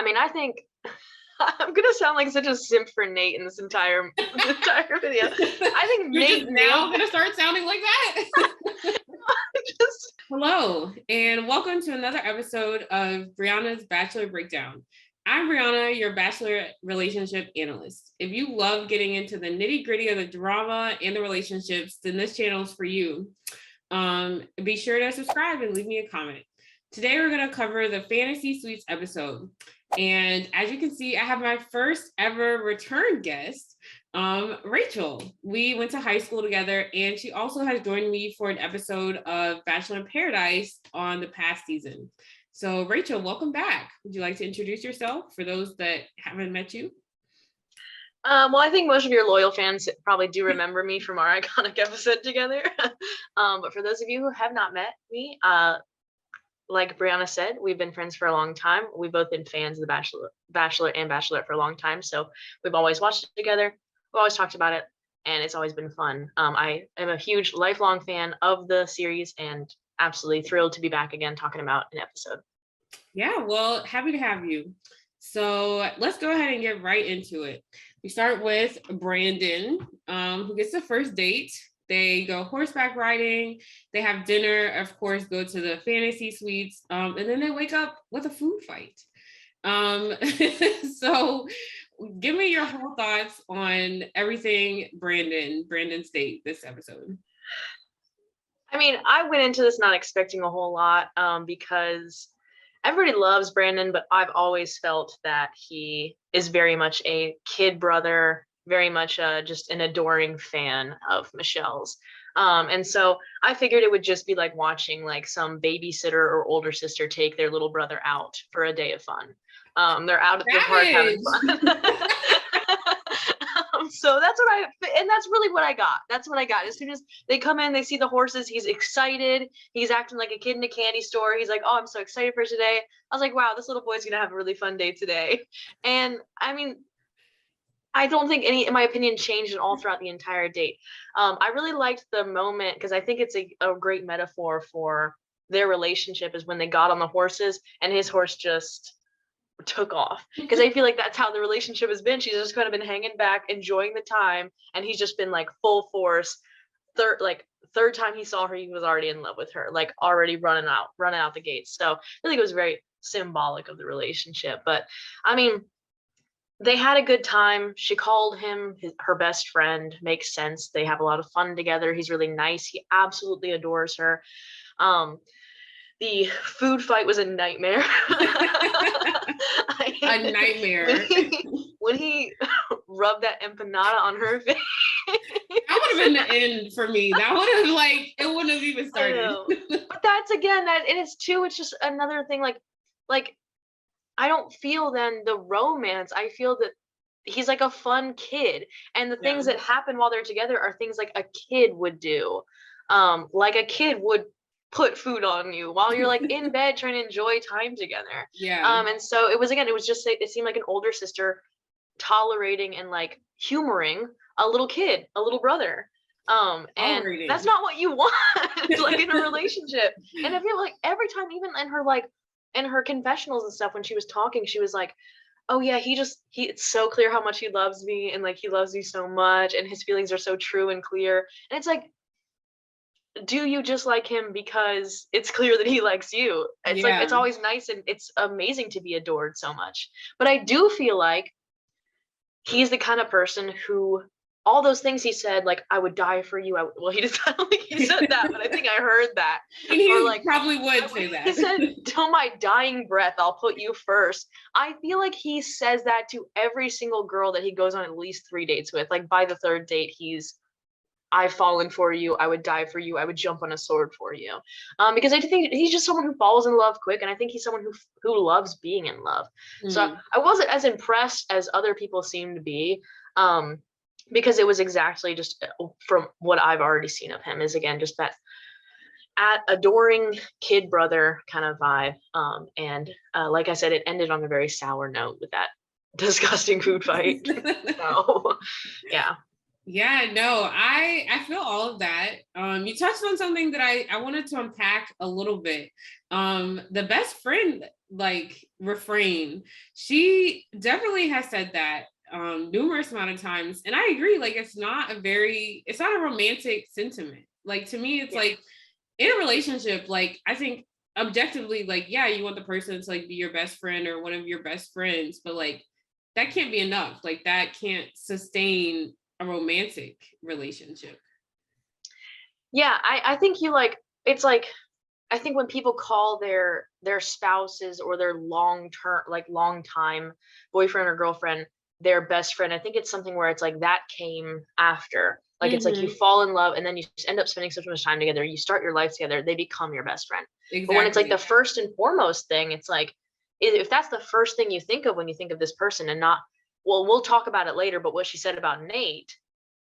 I mean, I think I'm gonna sound like such a simp for Nayte in this entire video. I think You're Nayte just now gonna start sounding like that. Hello, and welcome to another episode of Brianna's Bachelor Breakdown. I'm Brianna, your Bachelor relationship analyst. If you love getting into the nitty-gritty of the drama and the relationships, then this channel is for you. Be sure to subscribe and leave me a comment. Today we're going to cover the Fantasy Suites episode. And as you can see, I have my first ever return guest, Rachel. We went to high school together, and she also has joined me for an episode of Bachelor in Paradise on the past season. So Rachel, welcome back. Would you like to introduce yourself for those that haven't met you? Well, I think most of your loyal fans probably do remember me from our iconic episode together. But for those of you who have not met me, like Brianna said, we've been friends for a long time. We've both been fans of the Bachelor and Bachelorette for a long time. So we've always watched it together. We've always talked about it, and it's always been fun. I am a huge lifelong fan of the series and absolutely thrilled to be back again talking about an episode. Yeah, well, happy to have you. So let's go ahead and get right into it. We start with Brandon, who gets the first date. They go horseback riding, they have dinner, of course, go to the fantasy suites, and then they wake up with a food fight. So give me your whole thoughts on everything Brandon's date this episode. I mean, I went into this not expecting a whole lot because everybody loves Brandon, but I've always felt that he is very much a kid brother, very much just an adoring fan of Michelle's. And so I figured it would just be like watching like some babysitter or older sister take their little brother out for a day of fun. They're out at the park having fun. So that's really what I got. That's what I got. As soon as they come in, they see the horses, he's excited. He's acting like a kid in a candy store. He's like, oh, I'm so excited for today. I was like, wow, this little boy's gonna have a really fun day today. And I mean, I don't think any, in my opinion, changed at all throughout the entire date. I really liked the moment because I think it's a great metaphor for their relationship is when they got on the horses and his horse just took off, because I feel like that's how the relationship has been. She's just kind of been hanging back, enjoying the time, and he's just been like full force. Third time he saw her, he was already in love with her, like already running out the gates. So I think it was very symbolic of the relationship. But I mean, they had a good time. She called him her best friend. Makes sense. They have a lot of fun together. He's really nice. He absolutely adores her. The food fight was a nightmare. A nightmare. When he rubbed that empanada on her face. That would have been the end for me. That would have it wouldn't have even started. But that's again that, and it's just another thing. Like I don't feel then the romance. I feel that he's like a fun kid, and the things that happen while they're together are things like a kid would do. Like a kid would put food on you while you're like in bed trying to enjoy time together. And so it was just, it seemed like an older sister tolerating and like humoring a little kid, a little brother. And that's not what you want like in a relationship. And I feel like every time, even in her confessionals and stuff, when she was talking, she was like, oh yeah, it's so clear how much he loves me, and like he loves me so much, and his feelings are so true and clear. And it's like, do you just like him because it's clear that he likes you? It's like, it's always nice and it's amazing to be adored so much. But I do feel like he's the kind of person who, all those things he said, like, I would die for you. Well, he just, I don't think he said that, but I think I heard that. And he probably would say that. He said, till my dying breath, I'll put you first. I feel like he says that to every single girl that he goes on at least 3 dates with. Like by the third date, I've fallen for you. I would die for you. I would jump on a sword for you. Because I think he's just someone who falls in love quick. And I think he's someone who loves being in love. So I wasn't as impressed as other people seem to be. Because it was exactly just from what I've already seen of him, is again, just that adoring kid brother kind of vibe. And like I said, it ended on a very sour note with that disgusting food fight. So yeah. Yeah, no, I feel all of that. You touched on something that I wanted to unpack a little bit. The best friend like refrain. She definitely has said that numerous amount of times, and I agree. Like, it's not a romantic sentiment. Like, to me, it's like in a relationship. Like, I think objectively, like, yeah, you want the person to like be your best friend or one of your best friends, but like that can't be enough. Like, that can't sustain a romantic relationship. Yeah, I think you like it's like I think when people call their spouses or their long time boyfriend or girlfriend their best friend, I think it's something where it's like that came after. Like it's like you Mm-hmm. fall in love and then you just end up spending so much time together. You start your life together, they become your best friend. But when it's like Exactly. the first and foremost thing, it's like if that's the first thing you think of when you think of this person and not, well, we'll talk about it later, but what she said about Nayte,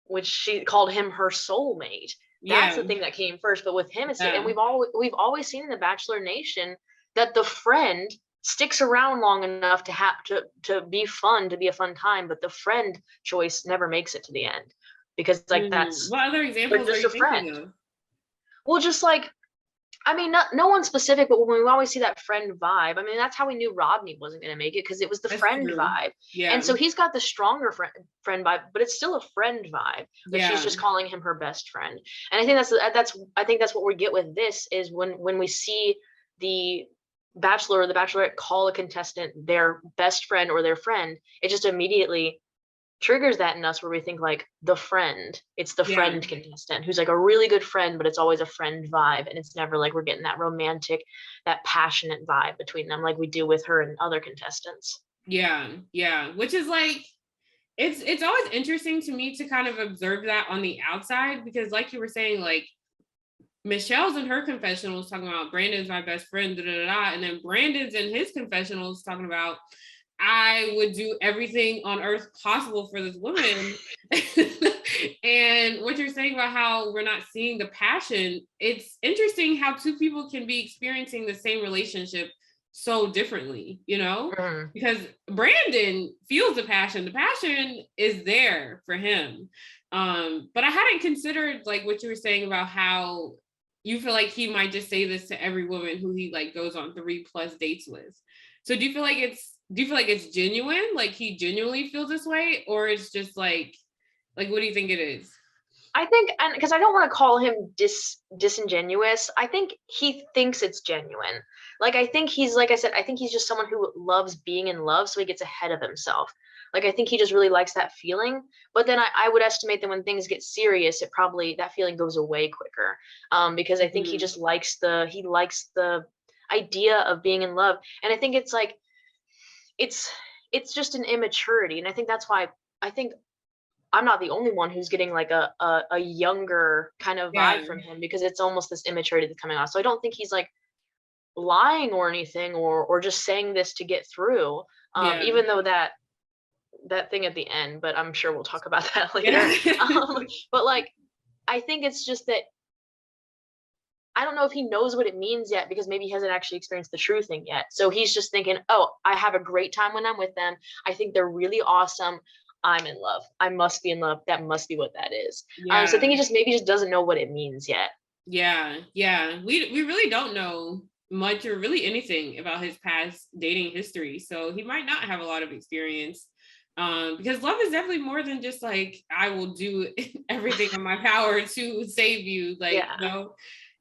which she called him her soulmate. That's Yeah. the thing that came first. But with him, it's and Yeah. we've always seen in the Bachelor Nation that the friend sticks around long enough to have to be fun, to be a fun time, but the friend choice never makes it to the end because like Mm. that's What other they're examples are just you a thinking friend. of? Well, just like I mean, no one specific, but when we always see that friend vibe, I mean, that's how we knew Rodney wasn't going to make it because it was the That's friend true. vibe. And Yeah. so he's got the stronger friend vibe, but it's still a friend vibe. But she's Yeah. just calling him her best friend. And I think that's what we get with this is when we see the Bachelor or the Bachelorette call a contestant their best friend or their friend, it just immediately triggers that in us where we think like the friend, it's the Yeah. friend contestant who's like a really good friend, but it's always a friend vibe, and it's never like we're getting that romantic, that passionate vibe between them like we do with her and other contestants. Yeah. Yeah. Which is like it's always interesting to me to kind of observe that on the outside because like you were saying, like Michelle's in her confessionals talking about Brandon's my best friend, da, da, da, da, and then Brandon's in his confessionals talking about I would do everything on earth possible for this woman. And what you're saying about how we're not seeing the passion, it's interesting how two people can be experiencing the same relationship so differently, you know? Mm-hmm. Because Brandon feels the passion. The passion is there for him. But I hadn't considered like what you were saying about how you feel like he might just say this to every woman who he like goes on 3+ dates with. So do you feel like it's genuine? Like he genuinely feels this way? Or it's just like what do you think it is? I think, and because I don't want to call him disingenuous, I think he thinks it's genuine. Like I think he's like I said, I think he's just someone who loves being in love, so he gets ahead of himself. Like I think he just really likes that feeling. But then I would estimate that when things get serious, it probably that feeling goes away quicker. Because I think he Mm-hmm. just likes the idea of being in love, and I think it's like it's it's just an immaturity, and I think that's why I think I'm not the only one who's getting like a younger kind of Yeah. vibe from him because it's almost this immaturity that's coming off. So I don't think he's like lying or anything or just saying this to get through. Yeah. Even though that thing at the end, but I'm sure we'll talk about that later. Yeah. But like I think it's just that I don't know if he knows what it means yet because maybe he hasn't actually experienced the true thing yet. So he's just thinking, oh, I have a great time when I'm with them. I think they're really awesome. I'm in love. I must be in love. That must be what that is. So I Yeah. think he just maybe just doesn't know what it means yet. Yeah. Yeah. We really don't know much or really anything about his past dating history. So he might not have a lot of experience. Because love is definitely more than just like I will do everything in my power to save you. Like, Yeah. you know,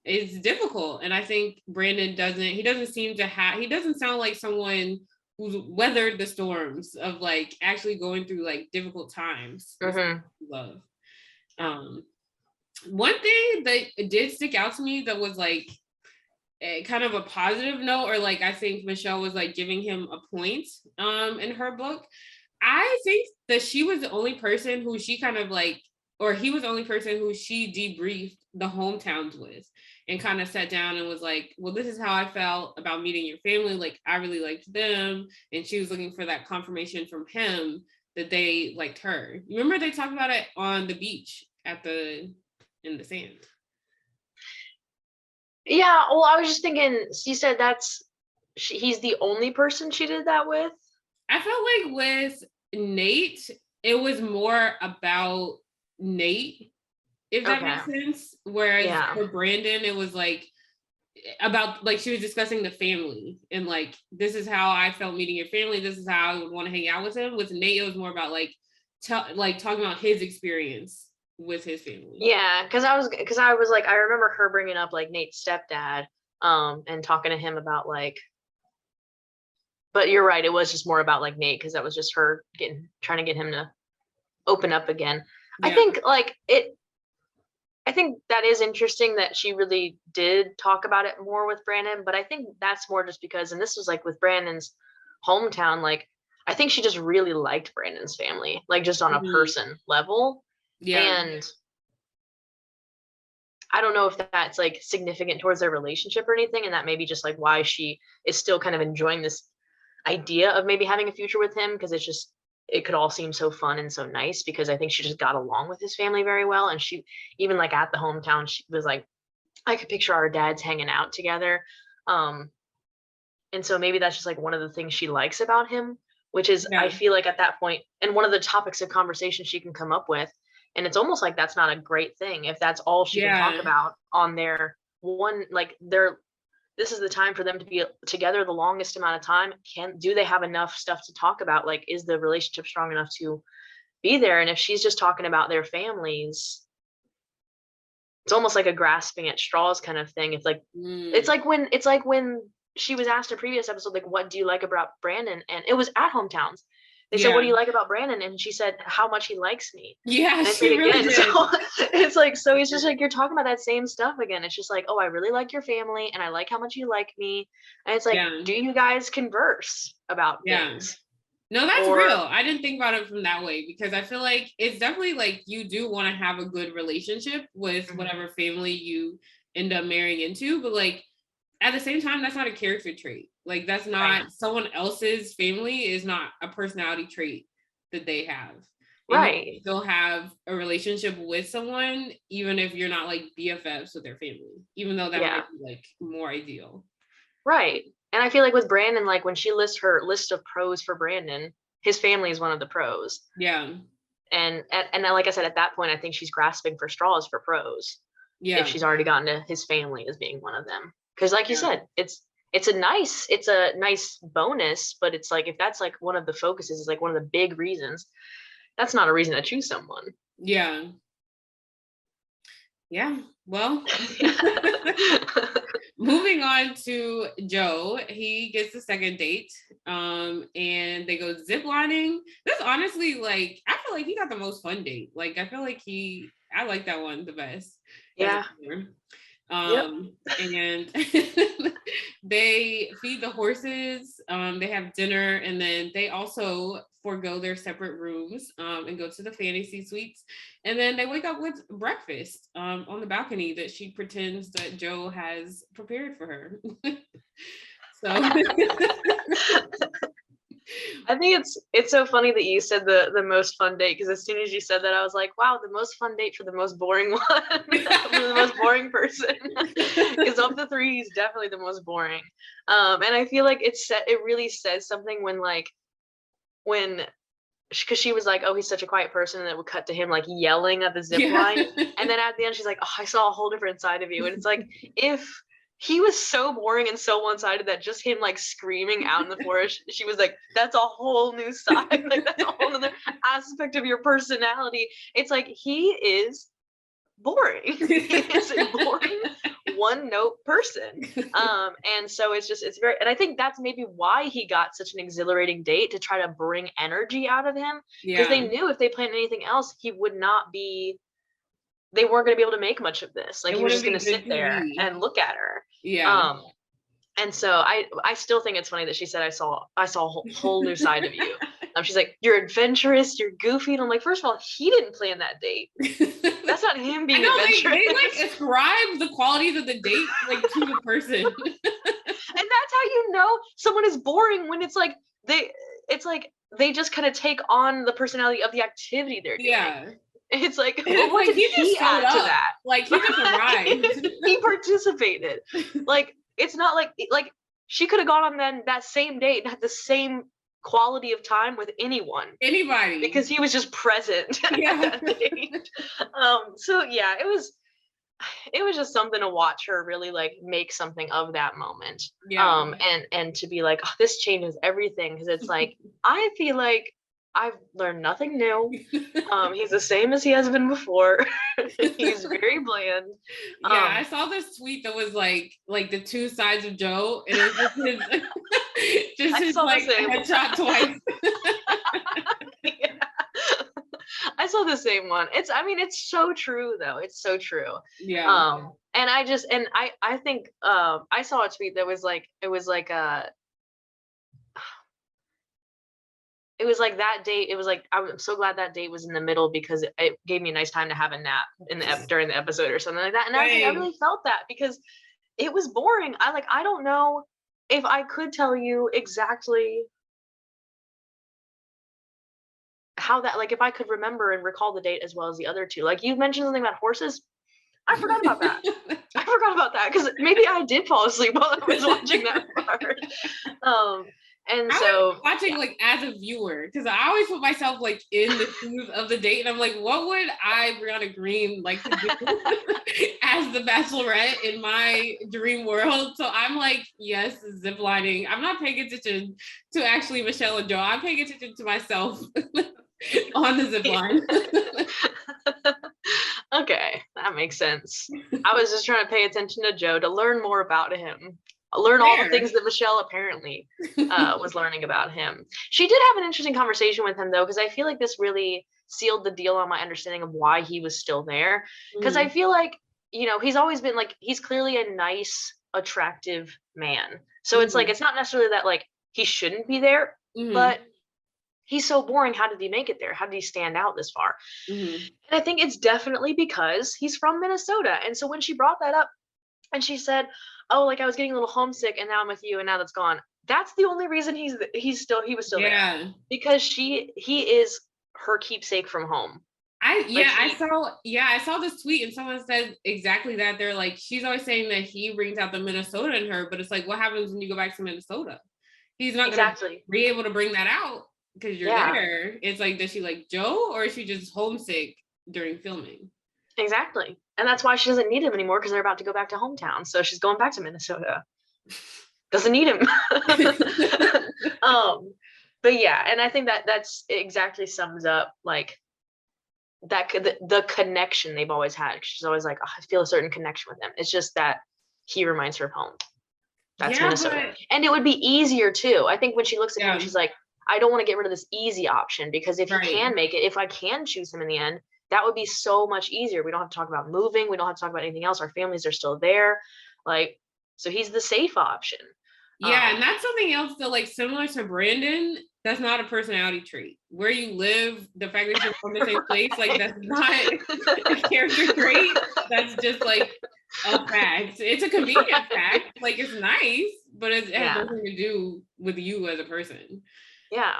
it's difficult. And I think Brandon he doesn't seem to have, he doesn't sound like someone who's weathered the storms of like actually going through like difficult times with Mm-hmm. love. Um, One thing that did stick out to me that was like kind of a positive note, or like I think Michelle was like giving him a point in her book. I think that she was the only person who she kind of like, or he was the only person who she debriefed the hometowns with and kind of sat down and was like, well, this is how I felt about meeting your family. Like, I really liked them. And she was looking for that confirmation from him that they liked her. You remember they talked about it on the beach in the sand. Yeah. Well, I was just thinking. She said he's the only person she did that with. I felt like with Nayte, it was more about Nayte, if that makes sense. Whereas for Brandon, it was like about like she was discussing the family and like this is how I felt meeting your family. This is how I would want to hang out with him. With Nayte, it was more about like talking about his experience with his family. Yeah, because I was like, I remember her bringing up like Nate's stepdad, and talking to him about like. But you're right, it was just more about like Nayte because that was just her trying to get him to open up again. Yeah. I think that is interesting that she really did talk about it more with Brandon, but I think that's more just because, and this was like with Brandon's hometown, like I think she just really liked Brandon's family, like just on a person level. Yeah. And I don't know if that's like significant towards their relationship or anything, and that may be just like why she is still kind of enjoying this idea of maybe having a future with him, because it could all seem so fun and so nice, because I think she just got along with his family very well. And she, even like at the hometown, she was like, I could picture our dads hanging out together. And so maybe that's just like one of the things she likes about him, which is, I feel like at that point, and one of the topics of conversation she can come up with, and it's almost like that's not a great thing if that's all she can talk about on their one, like this is the time for them to be together the longest amount of time. Do they have enough stuff to talk about? Like, is the relationship strong enough to be there? And if she's just talking about their families, it's almost like a grasping at straws kind of thing. It's like, it's like when she was asked a previous episode, like, what do you like about Brandon? And it was at Hometowns. They said, what do you like about Brandon? And she said, how much he likes me. Yeah, she really did. So it's like, so it's just like, you're talking about that same stuff again. It's just like, oh, I really like your family and I like how much you like me. And it's like, do you guys converse about things? No, that's real. I didn't think about it from that way, because I feel like it's definitely like you do want to have a good relationship with whatever family you end up marrying into. But like, at the same time, that's not a character trait. Like, that's not someone else's family is not a personality trait that they have. And you still have a relationship with someone, even if you're not like BFFs with their family, even though that might be like more ideal. Right. And I feel like with Brandon, like when she lists her list of pros for Brandon, his family is one of the pros. Yeah. And like I said, at that point, I think she's grasping for straws for pros. Yeah. If she's already gotten to his family as being one of them. Because like you said, it's a nice bonus, but it's like, if that's like one of the focuses, is like one of the big reasons, that's not a reason to choose someone. Yeah. Well, moving on to Joe, he gets the second date, and they go ziplining. This honestly, like, I feel like he got the most fun date. Like, I feel like I like that one the best. Yeah. And they feed the horses, they have dinner, and then they also forego their separate rooms and go to the fantasy suites, and then they wake up with breakfast on the balcony that she pretends that Joe has prepared for her. So I think it's so funny that you said the most fun date, because as soon as you said that, I was like, wow, the most fun date for the most boring one. For the most boring person, because of the three, he's definitely the most boring. And I feel like it really says something because she was like, oh, he's such a quiet person, and it would cut to him like yelling at the zip line, and then at the end she's like, oh, I saw a whole different side of you. And it's like, if he was so boring and so one-sided that just him like screaming out in the forest, she was like, that's a whole new side, like that's a whole other aspect of your personality. It's like, he is boring. He is a boring one-note person. And so it's very, and I think that's maybe why he got such an exhilarating date, to try to bring energy out of him, because they knew if they planned anything else, they weren't going to be able to make much of this. Like, he was just going to sit there and look at her. Yeah. And so I still think it's funny that she said, I saw a whole new side of you. She's like, you're adventurous, you're goofy. And I'm like, first of all, he didn't plan that date. That's not him being adventurous. They like ascribe the qualities of the date like to the person. And that's how you know someone is boring, when it's like they just kind of take on the personality of the activity they're doing. Yeah. It's like, well, what did he add to that? Like, he just arrived. He participated. Like, it's not like she could have gone on then that same date and had the same quality of time with anybody because he was just present at that date. So yeah, it was just something to watch her really like make something of that moment. And to be like, oh, this changes everything, because it's like I feel like I've learned nothing new. He's the same as he has been before. He's very bland. I saw this tweet that was like the two sides of Joe, and it was just his like headshot twice. I saw the same one. It's so true though. It's so true. Yeah. And I think I saw a tweet that was like, it was like that date. It was like, I'm so glad that date was in the middle, because it gave me a nice time to have a nap during the episode or something like that. And I was like, I really felt that, because it was boring. I don't know if I could tell you exactly how that, like, if I could remember and recall the date as well as the other two. Like, you mentioned something about horses. I forgot about that. I forgot about that, because maybe I did fall asleep while I was watching that part. And so I was watching like as a viewer, because I always put myself like in the shoes of the date, and I'm like, what would Brianna Green, like to do as the Bachelorette in my dream world? So I'm like, yes, ziplining. I'm not paying attention to actually Michelle and Joe. I'm paying attention to myself on the zip line. Okay, that makes sense. I was just trying to pay attention to Joe to learn more about him. Learn all the things that Michelle apparently was learning about him. She did have an interesting conversation with him though, because I feel like this really sealed the deal on my understanding of why he was still there. Because I feel like, he's always been like, he's clearly a nice, attractive man. So it's like, it's not necessarily that like he shouldn't be there, but he's so boring. How did he make it there? How did he stand out this far? And I think it's definitely because he's from Minnesota. And so when she brought that up and she said, oh, like I was getting a little homesick and now I'm with you and now that's gone. That's the only reason he was still there. Because he is her keepsake from home. I saw this tweet and someone said exactly that. They're like, she's always saying that he brings out the Minnesota in her, but it's like, what happens when you go back to Minnesota? He's not gonna be able to bring that out because you're there. It's like, does she like Joe, or is she just homesick during filming? Exactly. And that's why she doesn't need him anymore, because they're about to go back to hometown. So she's going back to Minnesota. Doesn't need him. But yeah, and I think that's exactly sums up like that the connection they've always had. She's always like, oh, I feel a certain connection with him. It's just that he reminds her of home. That's Minnesota. And it would be easier too. I think when she looks at him, she's like, I don't want to get rid of this easy option, because if he can make it, if I can choose him in the end, that would be so much easier. We don't have to talk about moving. We don't have to talk about anything else. Our families are still there. Like, so he's the safe option. Yeah. And that's something else that, like, similar to Brandon, that's not a personality trait. Where you live, the fact that you're from the same place, like, that's not a character trait. That's just like a fact. It's a convenient fact. Like, it's nice, but it has nothing to do with you as a person. Yeah.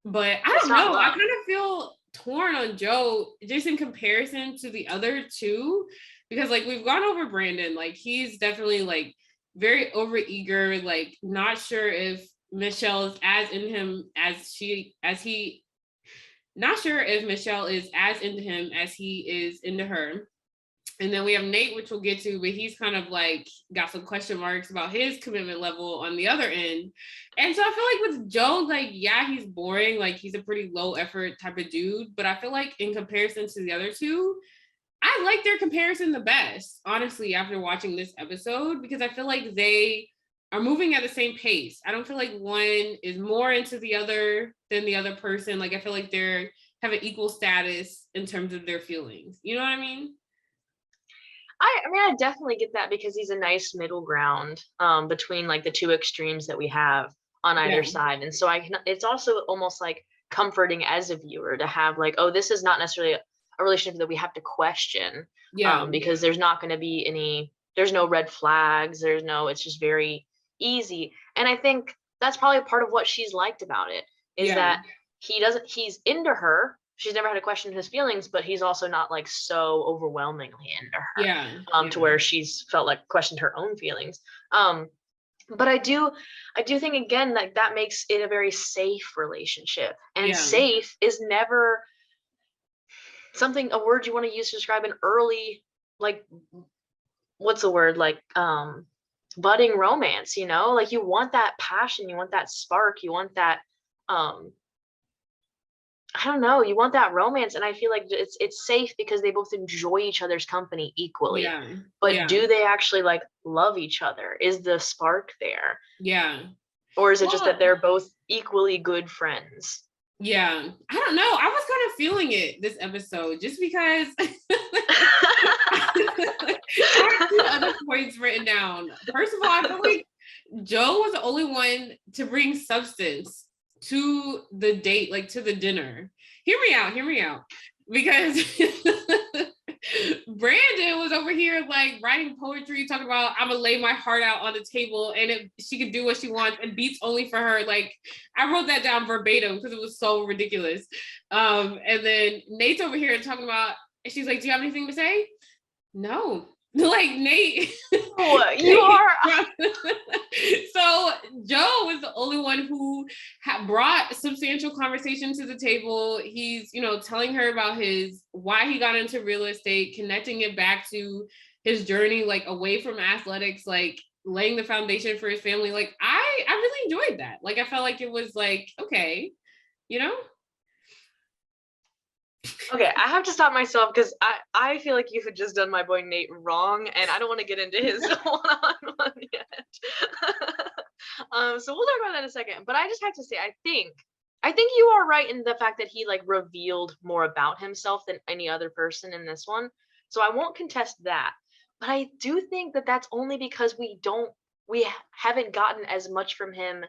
But I don't know. I kind of feel torn on Joe just in comparison to the other two, because like we've gone over Brandon, like he's definitely like very overeager, like not sure if Michelle is as in him not sure if Michelle is as into him as he is into her. And then we have Nayte, which we'll get to, but he's kind of like got some question marks about his commitment level on the other end. And so I feel like with Joe, like, yeah, he's boring. Like, he's a pretty low effort type of dude. But I feel like in comparison to the other two, I like their comparison the best, honestly, after watching this episode, because I feel like they are moving at the same pace. I don't feel like one is more into the other than the other person. Like, I feel like they're have an equal status in terms of their feelings. You know what I mean? I mean, I definitely get that, because he's a nice middle ground between like the two extremes that we have on either side. And so it's also almost like comforting as a viewer to have like, oh, this is not necessarily a relationship that we have to question, because there's not going to be there's no red flags. It's just very easy. And I think that's probably part of what she's liked about it is that he's into her. She's never had to question his feelings, but he's also not like so overwhelmingly into her, to where she's felt like questioned her own feelings. But I do think again that makes it a very safe relationship. And Yeah. safe is never a word you want to use to describe an early, like, what's the word, like, budding romance, like you want that passion, you want that spark, you want that, I don't know, you want that romance. And I feel like it's safe because they both enjoy each other's company equally. Yeah. But Yeah. do they actually like love each other? Is the spark there? Yeah. Or is it just that they're both equally good friends? Yeah, I don't know. I was kind of feeling it this episode just because I have two other points written down. First of all, I feel like Joe was the only one to bring substance to the date, like to the dinner. Hear me out. Because Brandon was over here like writing poetry, talking about I'm gonna lay my heart out on the table and she could do what she wants and beats only for her. Like I wrote that down verbatim because it was so ridiculous. And then Nate's over here talking about, and she's like, "Do you have anything to say?" No. Like Nayte. You are. So Joe was the only one who brought substantial conversation to the table. He's, telling her about why he got into real estate, connecting it back to his journey, like away from athletics, like laying the foundation for his family. Like I really enjoyed that. Like I felt like it was like, okay, Okay, I have to stop myself because I feel like you had just done my boy Nate wrong, and I don't want to get into his one-on-one yet. So we'll talk about that in a second. But I just have to say, I think you are right in the fact that he like revealed more about himself than any other person in this one. So I won't contest that. But I do think that that's only because we haven't gotten as much from him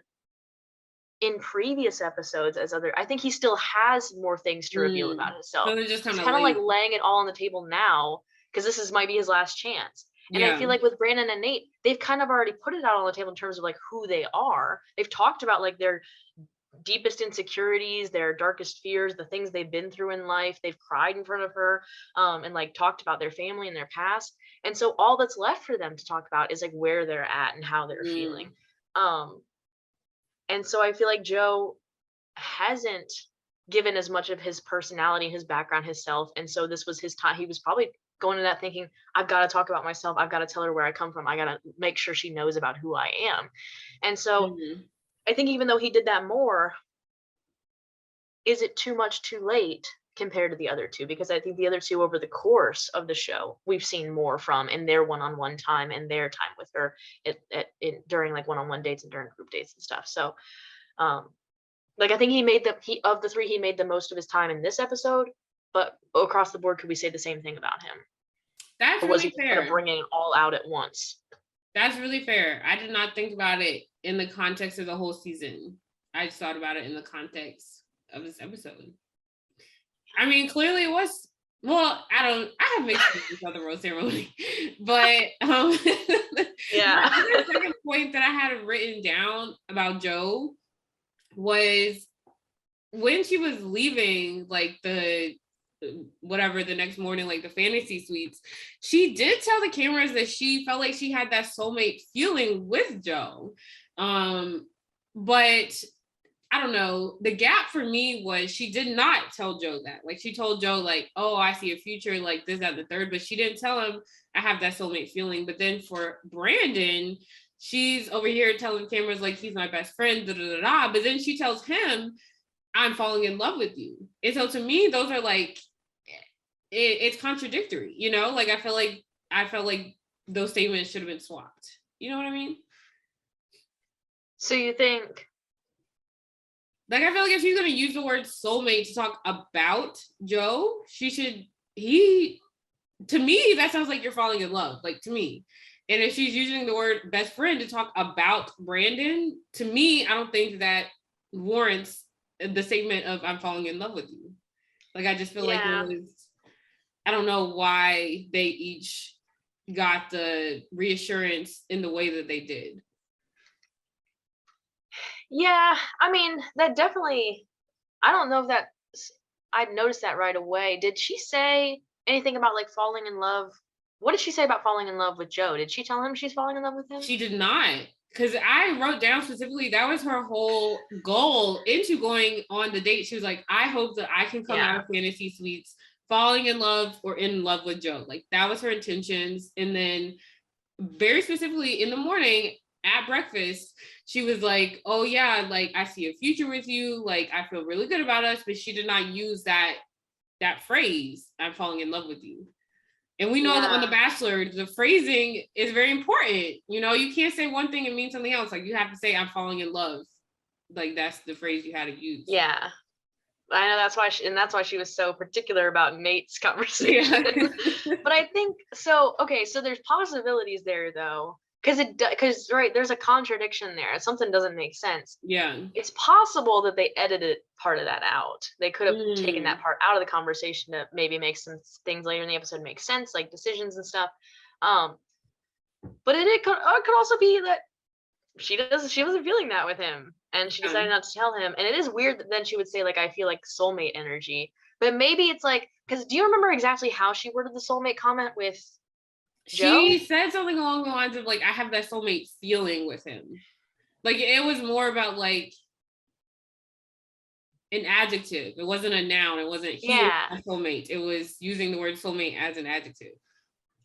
in previous episodes as I think he still has more things to reveal about himself. So they're just He's kind of like laying it all on the table now because this might be his last chance. And I feel like with Brandon and Nate, they've kind of already put it out on the table in terms of like who they are. They've talked about like their deepest insecurities, their darkest fears, the things they've been through in life. They've cried in front of her, and like talked about their family and their past. And so all that's left for them to talk about is like where they're at and how they're feeling. And so I feel like Joe hasn't given as much of his personality, his background, his self. And so this was his time. He was probably going to that thinking, I've got to talk about myself. I've got to tell her where I come from. I got to make sure she knows about who I am. And so I think even though he did that more, is it too much too late compared to the other two? Because I think the other two over the course of the show, we've seen more from in their one-on-one time and their time with her during like one-on-one dates and during group dates and stuff. So, like I think of the three, he made the most of his time in this episode, but across the board, could we say the same thing about him? That's really fair. Kind of bringing it all out at once. That's really fair. I did not think about it in the context of the whole season. I just thought about it in the context of this episode. I mean, clearly it was. Well, I have mixed feelings about the rose ceremony, but yeah. The second point that I had written down about Joe was when she was leaving, like the next morning, like the fantasy suites, she did tell the cameras that she felt like she had that soulmate feeling with Joe. But I don't know, the gap for me was she did not tell Joe that. Like she told Joe like, oh, I see a future like this, that, the third, but she didn't tell him I have that soulmate feeling. But then for Brandon, she's over here telling cameras like he's my best friend, da, da, da, da. But then she tells him, I'm falling in love with you. And so to me, those are like, it's contradictory, Like I felt like those statements should have been swapped. You know what I mean? So you think? Like I feel like if she's gonna use the word soulmate to talk about Joe, to me, that sounds like you're falling in love, like to me. And if she's using the word best friend to talk about Brandon, to me, I don't think that warrants the statement of I'm falling in love with you. Like I just feel like it was, I don't know why they each got the reassurance in the way that they did. Yeah, I mean, that definitely, I don't know if I'd noticed that right away. Did she say anything about like falling in love? What did she say about falling in love with Joe? Did she tell him she's falling in love with him? She did not. because I wrote down specifically that was her whole goal into going on the date. She was like, I hope that I can come out of fantasy suites falling in love or in love with Joe. Like that was her intentions. And then very specifically in the morning at breakfast, she was like, oh yeah, like I see a future with you. Like I feel really good about us. But she did not use that phrase, I'm falling in love with you. And we know that on The Bachelor, the phrasing is very important. You know, you can't say one thing and mean something else. Like you have to say, I'm falling in love. Like that's the phrase you had to use. Yeah. I know that's why she was so particular about Nayte's conversation. Yeah. But I think so. Okay, so there's possibilities there though, because right, there's a contradiction there. Something doesn't make sense. Yeah, it's possible that they edited part of that out. They could have taken that part out of the conversation to maybe make some things later in the episode make sense, like decisions and stuff. But it could also be that she wasn't feeling that with him, and she decided not to tell him. And it is weird that then she would say like, I feel like soulmate energy, but maybe it's like, because do you remember exactly how she worded the soulmate comment with Joe? She said something along the lines of like, I have that soulmate feeling with him. Like it was more about like an adjective. It wasn't a noun. It wasn't a soulmate. It was using the word soulmate as an adjective.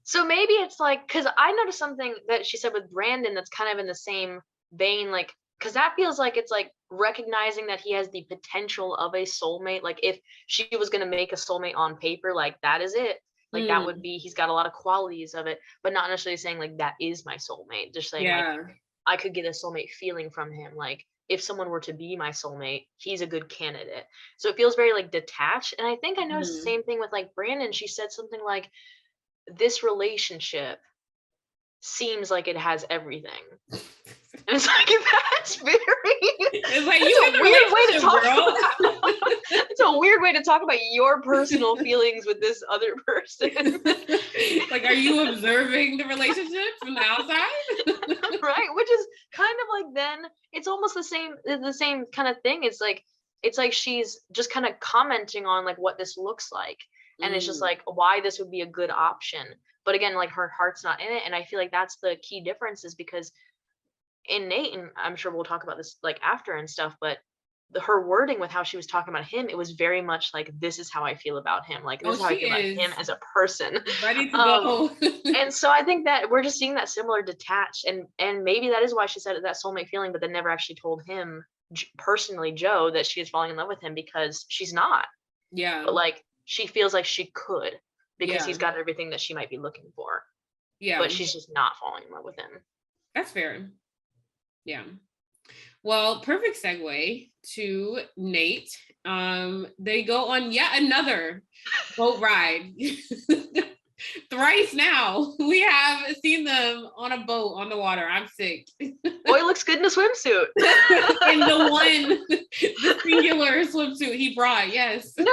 So maybe it's like, because I noticed something that she said with Brandon that's kind of in the same vein, like, because that feels like it's like recognizing that he has the potential of a soulmate. Like if she was going to make a soulmate on paper, like that is it. Like that would be, he's got a lot of qualities of it, but not necessarily saying like that is my soulmate. Just saying like I could get a soulmate feeling from him. Like if someone were to be my soulmate, he's a good candidate. So it feels very like detached. And I think I noticed the same thing with like Brandon. She said something like, this relationship seems like it has everything. And it's like, that's very, it's like you a weird way to talk about, it's a weird way to talk about your personal feelings with this other person. Like, are you observing the relationship from the outside? Right, which is kind of like, then it's almost the same kind of thing. It's like she's just kind of commenting on like what this looks like. And it's just like why this would be a good option. But again, like her heart's not in it. And I feel like that's the key difference, is because in Nayte, and I'm sure we'll talk about this like after and stuff, but her wording with how she was talking about him, it was very much like, this is how I feel about him. Like this is how I feel about him as a person. Ready to go. And so I think that we're just seeing that similar detached, and maybe that is why she said that soulmate feeling, but then never actually told him personally, Joe, that she is falling in love with him, because she's not. Yeah. But like, she feels like she could, because he's got everything that she might be looking for. Yeah. But she's just not falling in love with him. That's fair. Yeah. Well, perfect segue to Nayte. They go on yet another boat ride. Thrice now. We have seen them on a boat on the water. I'm sick. Boy looks good in a swimsuit. In the singular swimsuit he brought, yes. No.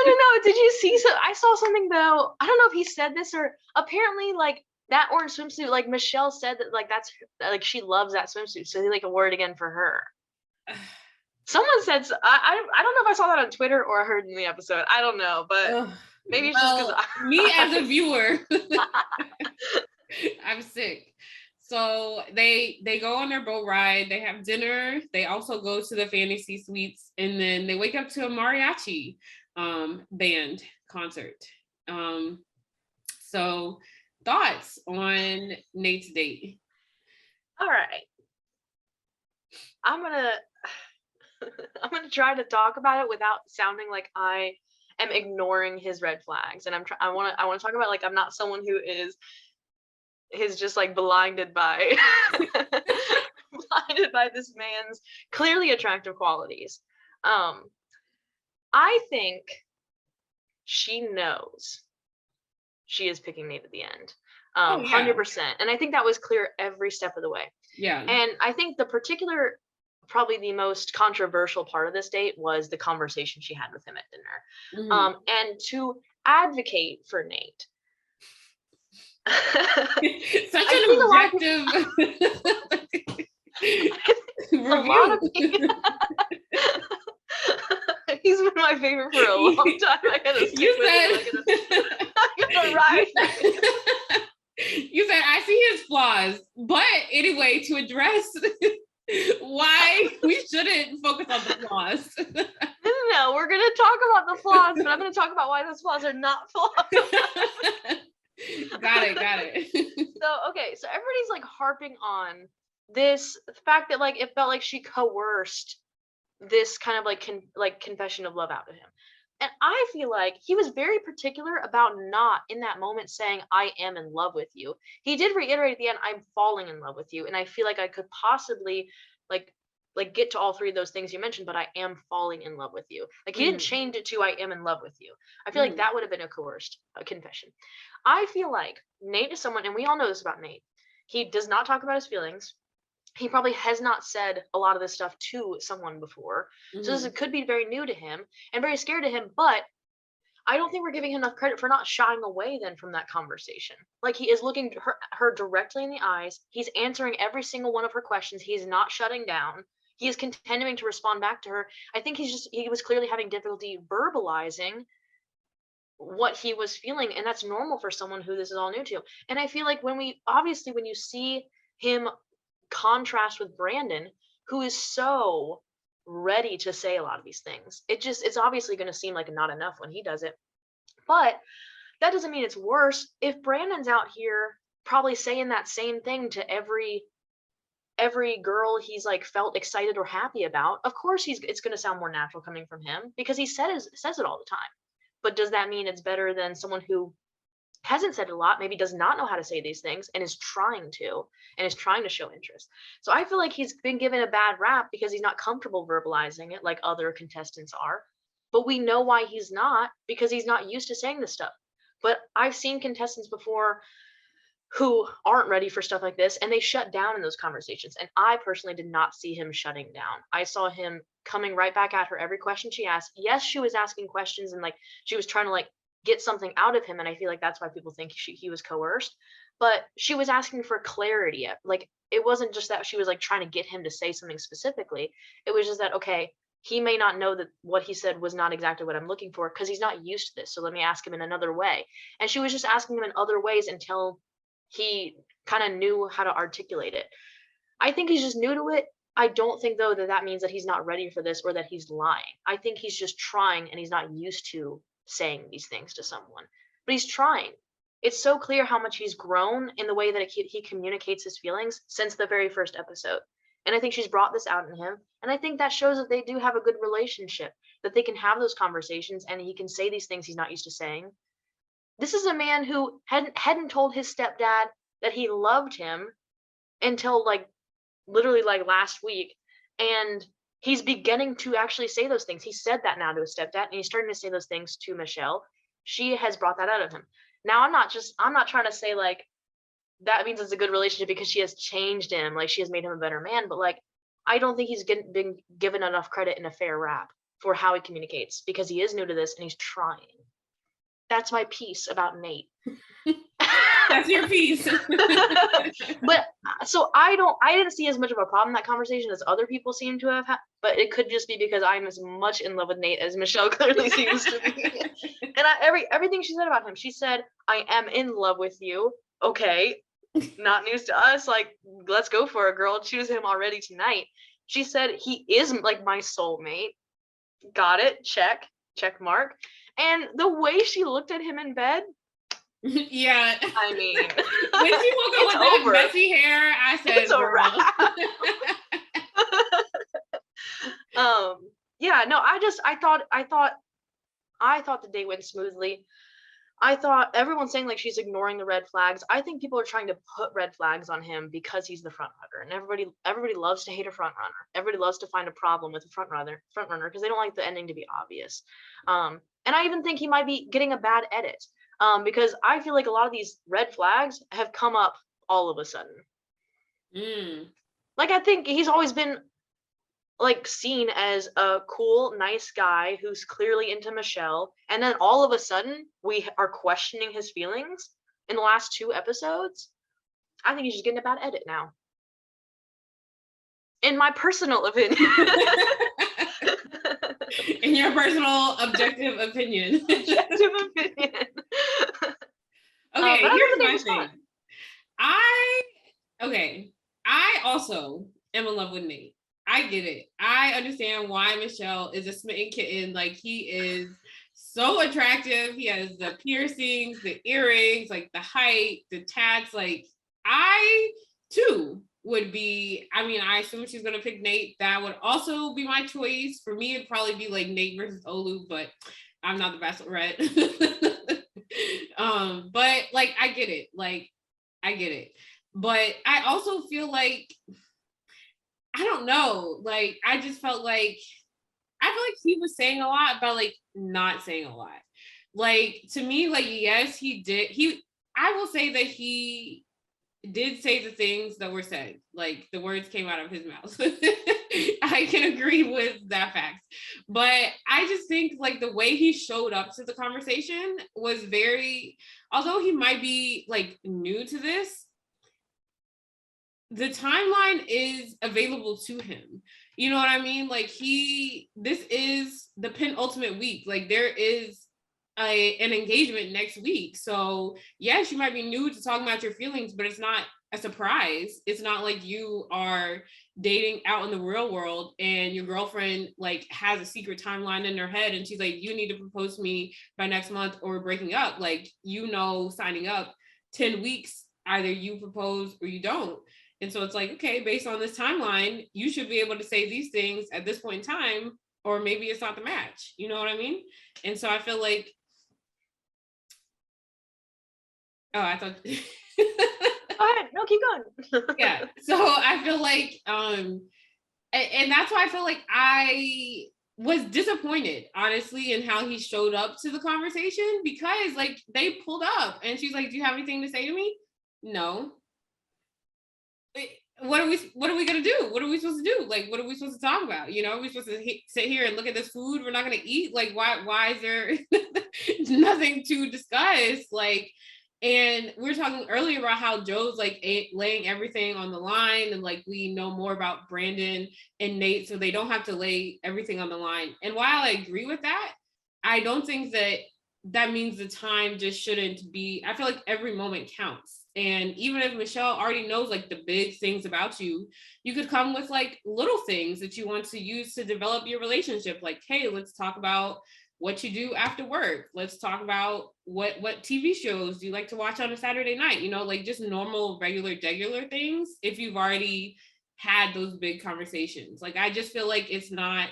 Did you see? So I saw something though. I don't know if he said this, or apparently like that orange swimsuit, like Michelle said that like that's like she loves that swimsuit. So they like a word again for her. Someone said, I don't know if I saw that on Twitter or I heard in the episode. I don't know, but maybe it's just because me as a viewer, I'm sick. So they go on their boat ride. They have dinner. They also go to the fantasy suites, and then they wake up to a mariachi band concert. So thoughts on Nayte's date? All right, I'm gonna try to talk about it without sounding like I am ignoring his red flags, and I want to talk about like I'm not someone who is just like blinded by this man's clearly attractive qualities. I think she knows she is picking Nayte at the end. 100%. And I think that was clear every step of the way. Yeah. And I think probably the most controversial part of this date was the conversation she had with him at dinner. And to advocate for Nayte. Such an objective review. He's been my favorite for a long time. I gotta You said I see his flaws, but anyway, to address Why we shouldn't focus on the flaws. No, we're gonna talk about the flaws, but I'm gonna talk about why those flaws are not flaws. Got it. So everybody's like harping on this fact that like it felt like she coerced this kind of like confession of love out of him. And I feel like he was very particular about not in that moment saying, I am in love with you. He did reiterate at the end, I'm falling in love with you. And I feel like I could possibly like get to all three of those things you mentioned, but I am falling in love with you. Like he didn't change it to I am in love with you. I feel like that would have been a coerced confession. I feel like Nayte is someone, and we all know this about Nayte. He does not talk about his feelings. He probably has not said a lot of this stuff to someone before. So this could be very new to him and very scared to him, but I don't think we're giving him enough credit for not shying away then from that conversation. Like he is looking her directly in the eyes. He's answering every single one of her questions. He's not shutting down. He is continuing to respond back to her. I think he was clearly having difficulty verbalizing what he was feeling, and that's normal for someone who this is all new to. And I feel like when you see him contrast with Brandon, who is so ready to say a lot of these things, it's obviously going to seem like not enough when he does it. But that doesn't mean it's worse. If Brandon's out here probably saying that same thing to every girl he's like felt excited or happy about, of course it's going to sound more natural coming from him because he says it all the time. But does that mean it's better than someone who hasn't said a lot, maybe does not know how to say these things and is trying to show interest? So I feel like he's been given a bad rap because he's not comfortable verbalizing it like other contestants are. But we know why he's not, because he's not used to saying this stuff. But I've seen contestants before who aren't ready for stuff like this, and they shut down in those conversations. And I personally did not see him shutting down. I saw him coming right back at her every question she asked. Yes, she was asking questions and like she was trying to like get something out of him, and I feel like that's why people think he was coerced. But she was asking for clarity. Like it wasn't just that she was like trying to get him to say something specifically. It was just that, okay, he may not know that what he said was not exactly what I'm looking for because he's not used to this. So let me ask him in another way. And she was just asking him in other ways until he kind of knew how to articulate it. I think he's just new to it. I don't think though that means that he's not ready for this or that he's lying. I think he's just trying and he's not used to saying these things to someone, but he's trying. It's so clear how much he's grown in the way that he communicates his feelings since the very first episode. And I think she's brought this out in him. And I think that shows that they do have a good relationship, that they can have those conversations and he can say these things he's not used to saying. This is a man who hadn't told his stepdad that he loved him until like literally like last week. And he's beginning to actually say those things. He said that now to his stepdad, and he's starting to say those things to Michelle. She has brought that out of him. Now, I'm not trying to say like that means it's a good relationship because she has changed him, like she has made him a better man. But like, I don't think he's been given enough credit in a fair rap for how he communicates because he is new to this and he's trying. That's my piece about Nayte. That's your piece. But so I didn't see as much of a problem in that conversation as other people seem to have had, but it could just be because I'm as much in love with Nayte as Michelle clearly seems to be. And everything she said about him, she said, I am in love with you. Okay, not news to us. Like, let's go for it, girl. Choose him already tonight. She said he is like my soulmate. Got it. Check mark. And the way she looked at him in bed, yeah. I mean, when she woke up with that messy hair, I said, it's a wrap. Yeah, no, I thought the day went smoothly. I thought everyone's saying like she's ignoring the red flags. I think people are trying to put red flags on him because he's the front runner, and everybody loves to hate a front runner. Everybody loves to find a problem with a front runner because they don't like the ending to be obvious. And I even think he might be getting a bad edit. Because I feel like a lot of these red flags have come up all of a sudden. Like I think he's always been like seen as a cool, nice guy who's clearly into Michelle, and then all of a sudden we are questioning his feelings in the last 2 episodes. I think he's just getting a bad edit now. In my personal opinion. In your personal objective opinion. Objective opinion. Okay, here's my thing. I also am in love with Nayte. I get it. I understand why Michelle is a smitten kitten. Like, he is so attractive. He has the piercings, the earrings, like the height, the tats. Like, I too would be, I mean, I assume she's gonna pick Nayte. That would also be my choice. For me, it'd probably be like Nayte versus Olu, but I'm not the Bachelorette. But like, I get it. Like, I get it. But I also feel like, I don't know. Like, I just felt like, I feel like he was saying a lot, but like not saying a lot. Like, to me, like, yes, he did. I will say that he did say the things that were said. Like, the words came out of his mouth. I can agree with that fact. But I just think like the way he showed up to the conversation was very, although he might be like new to this, the timeline is available to him. You know what I mean? Like, this is the penultimate week. Like, there is an engagement next week. So yes, you might be new to talking about your feelings, but it's not a surprise. It's not like you are dating out in the real world and your girlfriend like has a secret timeline in her head and she's like, you need to propose to me by next month or we're breaking up. Like, signing up 10 weeks, either you propose or you don't. And so it's like, okay, based on this timeline, you should be able to say these things at this point in time, or maybe it's not the match. You know what I mean? And so I feel like, oh, I thought. Go ahead. No, keep going. Yeah. So I feel like, and that's why I feel like I was disappointed, honestly, in how he showed up to the conversation, because like they pulled up and she's like, do you have anything to say to me? No. What are we gonna do? What are we supposed to do? Like, what are we supposed to talk about? You know, are we supposed to sit here and look at this food we're not gonna eat? Like, why is there nothing to discuss? Like, and we were talking earlier about how Joe's like laying everything on the line, and like we know more about Brandon and Nayte, so they don't have to lay everything on the line. And while I agree with that, I don't think that means the time just shouldn't be. I feel like every moment counts. And even if Michelle already knows like the big things about you, you could come with like little things that you want to use to develop your relationship. Like, hey, let's talk about what you do after work. Let's talk about what TV shows do you like to watch on a Saturday night, you know, like just normal, regular things if you've already had those big conversations. Like, I just feel like it's not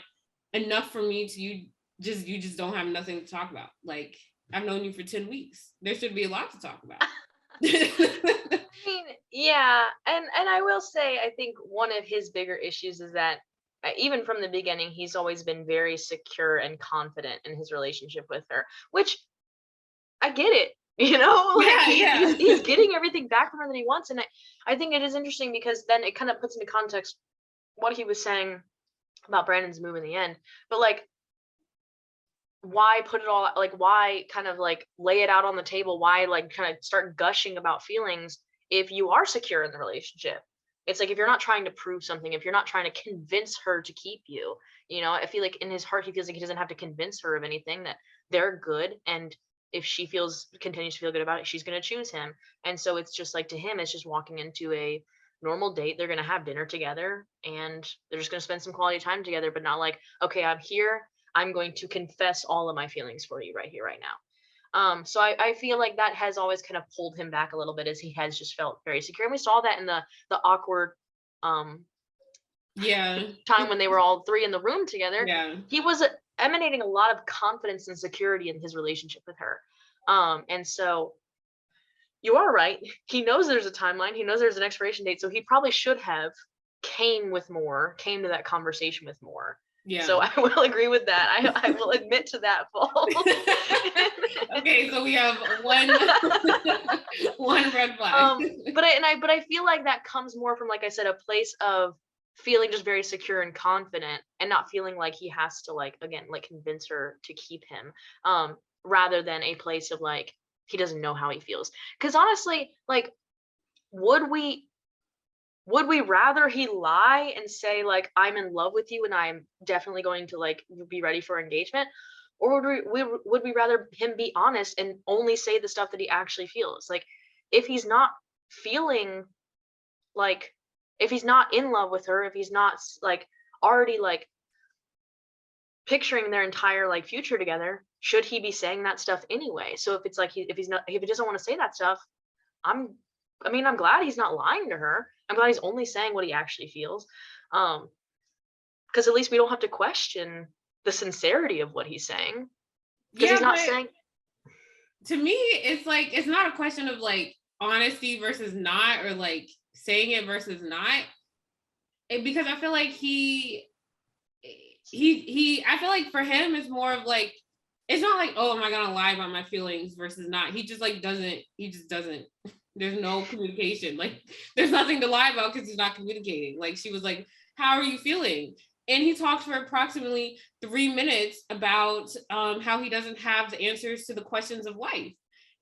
enough for me to you just don't have nothing to talk about. Like, I've known you for 10 weeks. There should be a lot to talk about. I mean, yeah, and I will say, I think one of his bigger issues is that even from the beginning, he's always been very secure and confident in his relationship with her, which I get it. You know, like he's getting everything back from her that he wants, and I think it is interesting because then it kind of puts into context what he was saying about Brandon's move in the end. But like, why put it all, like, why kind of like lay it out on the table, why like kind of start gushing about feelings if you are secure in the relationship? It's like, if you're not trying to prove something, if you're not trying to convince her to keep you, you know, I feel like in his heart he feels like he doesn't have to convince her of anything, that they're good, and if she continues to feel good about it, she's going to choose him. And so it's just like, to him, it's just walking into a normal date. They're going to have dinner together and they're just going to spend some quality time together, but not like, okay, I'm here, I'm going to confess all of my feelings for you right here, right now. So I feel like that has always kind of pulled him back a little bit, as he has just felt very secure. And we saw that in the awkward time when they were all three in the room together. Yeah. He was emanating a lot of confidence and security in his relationship with her. And so you are right. He knows there's a timeline. He knows there's an expiration date. So he probably should have came to that conversation with more. Yeah. So I will agree with that. I will admit to that fault. Okay, so we have one red flag. But I feel like that comes more from, like I said, a place of feeling just very secure and confident, and not feeling like he has to, like, again, like, convince her to keep him, rather than a place of like, he doesn't know how he feels. Because honestly, like, would we rather he lie and say like, I'm in love with you and I'm definitely going to like be ready for engagement, or would we rather him be honest and only say the stuff that he actually feels? Like, if he's not feeling like if he's not in love with her, if he's not like already like picturing their entire like future together, should he be saying that stuff anyway? So if it's like if he doesn't want to say that stuff, I'm glad he's not lying to her. I'm glad he's only saying what he actually feels. Because at least we don't have to question the sincerity of what he's saying. Because he's not saying. To me, it's like, it's not a question of like honesty versus not, or like saying it versus not. Because I feel like he I feel like for him it's more of like, it's not like, oh, am I gonna lie about my feelings versus not. He just doesn't. There's no communication. Like, there's nothing to lie about because he's not communicating. Like, she was like, how are you feeling? And he talked for approximately 3 minutes about how he doesn't have the answers to the questions of life.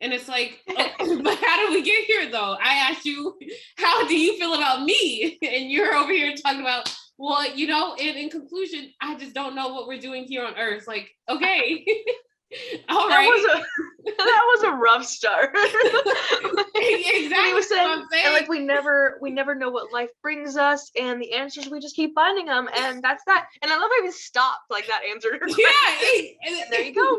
And it's like, oh, but how did we get here though? I asked you, how do you feel about me? And you're over here talking about, well, you know, and in conclusion, I just don't know what we're doing here on Earth. Like, okay. All right. That was a rough start. Exactly. He was saying, and like we never know what life brings us, and the answers, we just keep finding them, and that's that. And I love how he stopped like that answered her. Yeah, and there you go.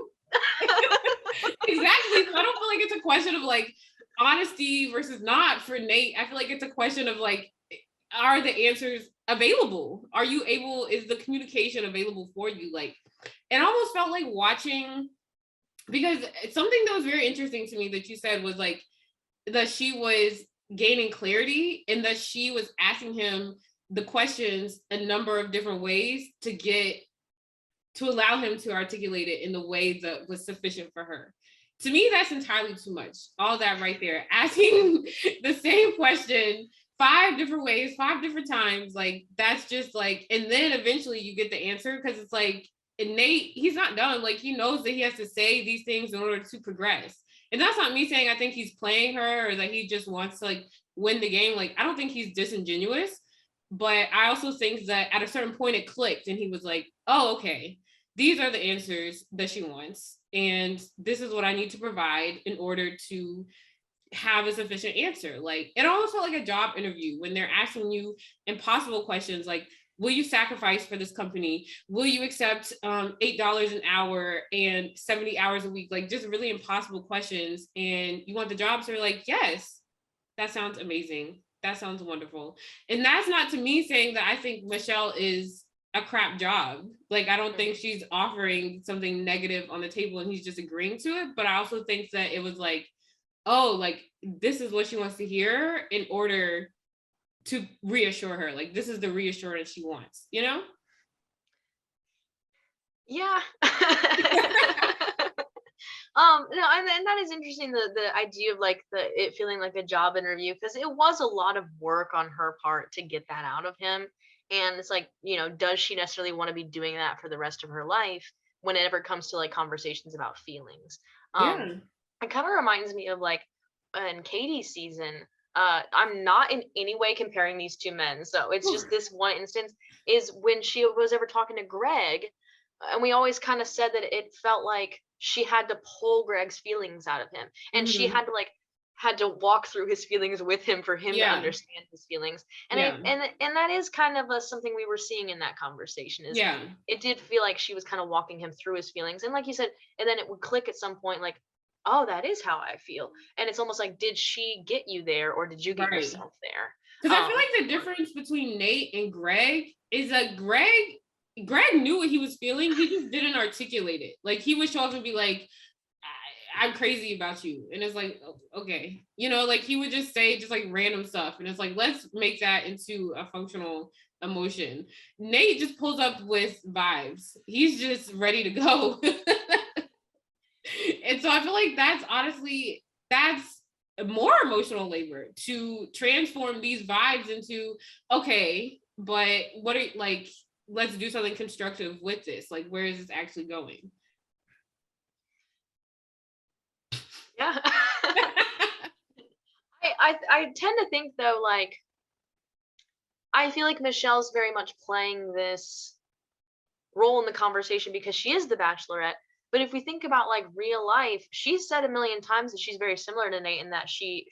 Exactly. So I don't feel like it's a question of like honesty versus not for Nayte. I feel like it's a question of like, are the answers available? Are you able? Is the communication available for you? Like, it almost felt like watching. Because something that was very interesting to me that you said was like that she was gaining clarity and that she was asking him the questions a number of different ways to allow him to articulate it in the way that was sufficient for her. To me, that's entirely too much. All that right there, asking the same question 5 different ways, 5 different times, like that's just like, and then eventually you get the answer, because it's like, and Nayte, he's not done. Like, he knows that he has to say these things in order to progress. And that's not me saying I think he's playing her or that he just wants to like win the game. Like, I don't think he's disingenuous, but I also think that at a certain point it clicked and he was like, oh, okay, these are the answers that she wants. And this is what I need to provide in order to have a sufficient answer. Like, it almost felt like a job interview when they're asking you impossible questions like, will you sacrifice for this company? Will you accept $8 an hour and 70 hours a week? Like, just really impossible questions. And you want the job? So you're like, yes, that sounds amazing. That sounds wonderful. And that's not to me saying that I think Michelle is a crap job. Like, I don't think she's offering something negative on the table and he's just agreeing to it. But I also think that it was like, oh, like, this is what she wants to hear in order to reassure her. Like, this is the reassurance she wants, you know? Yeah. No, and that is interesting, the idea of like it feeling like a job interview, because it was a lot of work on her part to get that out of him. And it's like, you know, does she necessarily want to be doing that for the rest of her life whenever it comes to like conversations about feelings? Yeah. It kind of reminds me of like in Katie's season. I'm not in any way comparing these two men, so it's just this one instance is when she was ever talking to Greg, and we always kind of said that it felt like she had to pull Greg's feelings out of him, and she had to walk through his feelings with him for him to understand his feelings. And and that is kind of something we were seeing in that conversation, is it did feel like she was kind of walking him through his feelings, and like you said, and then it would click at some point, like, oh, that is how I feel. And it's almost like, did she get you there, or did you get yourself there? Because I feel like the difference between Nayte and Greg is that Greg knew what he was feeling. He just didn't articulate it. Like, he would show up and be like, I'm crazy about you. And it's like, okay. You know, like, he would just say just like random stuff. And it's like, let's make that into a functional emotion. Nayte just pulls up with vibes. He's just ready to go. And so I feel like that's more emotional labor to transform these vibes into, okay, but what are, like, let's do something constructive with this. Like, where is this actually going? Yeah. I tend to think though, like, I feel like Michelle's very much playing this role in the conversation because she is the Bachelorette. But if we think about like real life, she's said a million times that she's very similar to Nayte in that she